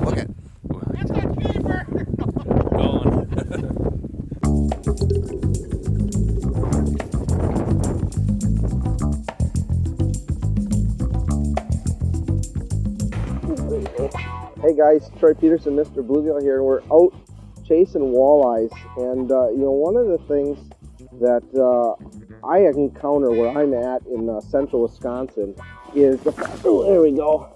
Look at. That's a keeper! Gone. Hey guys, Troy Peterson, Mr. Bluegill here, and we're out chasing walleyes. And one of the things that I encounter where I'm at in central Wisconsin is the fact, oh, there we go.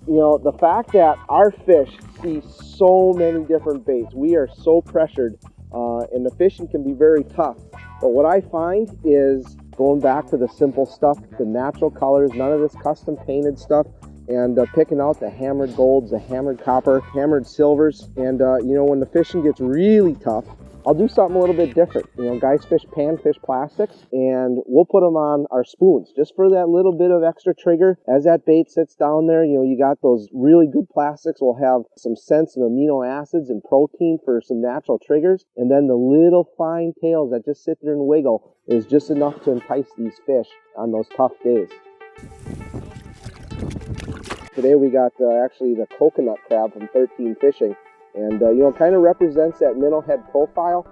The fact that our fish see so many different baits. We are so pressured, and the fishing can be very tough. But what I find is going back to the simple stuff, the natural colors, none of this custom painted stuff, and picking out the hammered golds, the hammered copper, hammered silvers. And when the fishing gets really tough, I'll do something a little bit different. Guys fish panfish plastics, and we'll put them on our spoons just for that little bit of extra trigger. As that bait sits down there, you got those really good plastics will have some sense of amino acids and protein for some natural triggers, and then the little fine tails that just sit there and wiggle is just enough to entice these fish on those tough days. Today we got actually the coconut crab from 13 Fishing, and kind of represents that minnow head profile,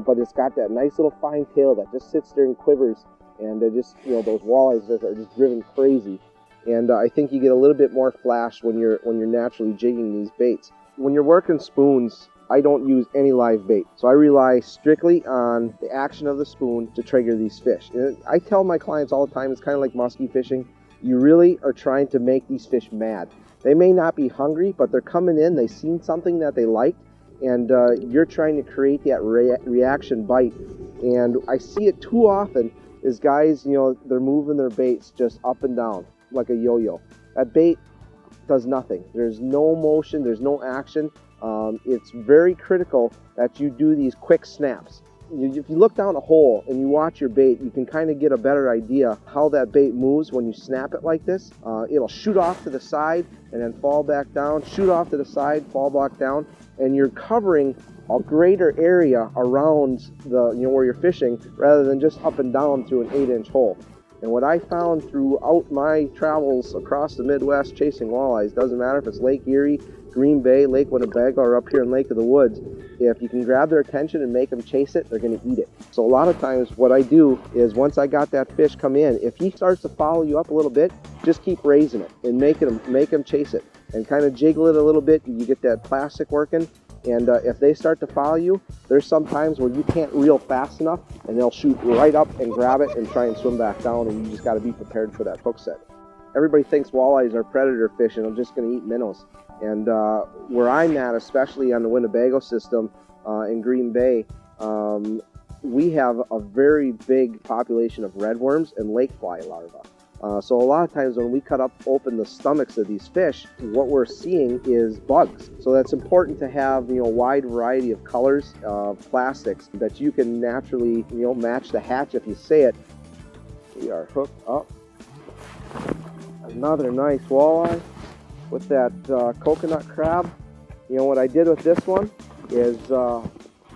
but it's got that nice little fine tail that just sits there and quivers, and those walleyes are just driven crazy. And I think you get a little bit more flash when you're naturally jigging these baits. When you're working spoons, I don't use any live bait, so I rely strictly on the action of the spoon to trigger these fish. And I tell my clients all the time, it's kind of like muskie fishing. You really are trying to make these fish mad. They may not be hungry, but they're coming in, they've seen something that they like, and you're trying to create that reaction bite. And I see it too often is guys, they're moving their baits just up and down like a yo-yo. That bait does nothing. There's no motion, there's no action. It's very critical that you do these quick snaps. If you look down a hole and you watch your bait, you can kind of get a better idea how that bait moves when you snap it like this. It'll shoot off to the side and then fall back down, shoot off to the side, fall back down, and you're covering a greater area around where you're fishing rather than just up and down through an 8-inch hole. And what I found throughout my travels across the Midwest chasing walleyes, doesn't matter if it's Lake Erie, Green Bay, Lake Winnebago, or up here in Lake of the Woods, if you can grab their attention and make them chase it, they're going to eat it. So a lot of times what I do is once I got that fish come in, if he starts to follow you up a little bit, just keep raising it and make him chase it and kind of jiggle it a little bit. You get that plastic working, and if they start to follow you, there's some times where you can't reel fast enough and they'll shoot right up and grab it and try and swim back down, and you just got to be prepared for that hook set. Everybody thinks walleyes are predator fish and they're just going to eat minnows. And where I'm at, especially on the Winnebago system in Green Bay, we have a very big population of redworms and lake fly larvae. So a lot of times when we cut open the stomachs of these fish, what we're seeing is bugs. So that's important to have a wide variety of colors of plastics that you can naturally match the hatch if you say it. We are hooked up. Another nice walleye with that coconut crab. What I did with this one is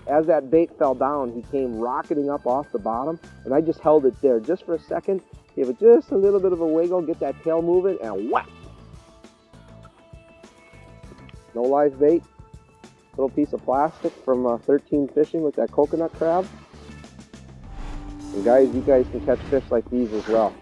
as that bait fell down, he came rocketing up off the bottom, and I just held it there just for a second, gave it just a little bit of a wiggle, get that tail moving, and whack! No live bait, little piece of plastic from 13 Fishing with that coconut crab. And guys, you guys can catch fish like these as well.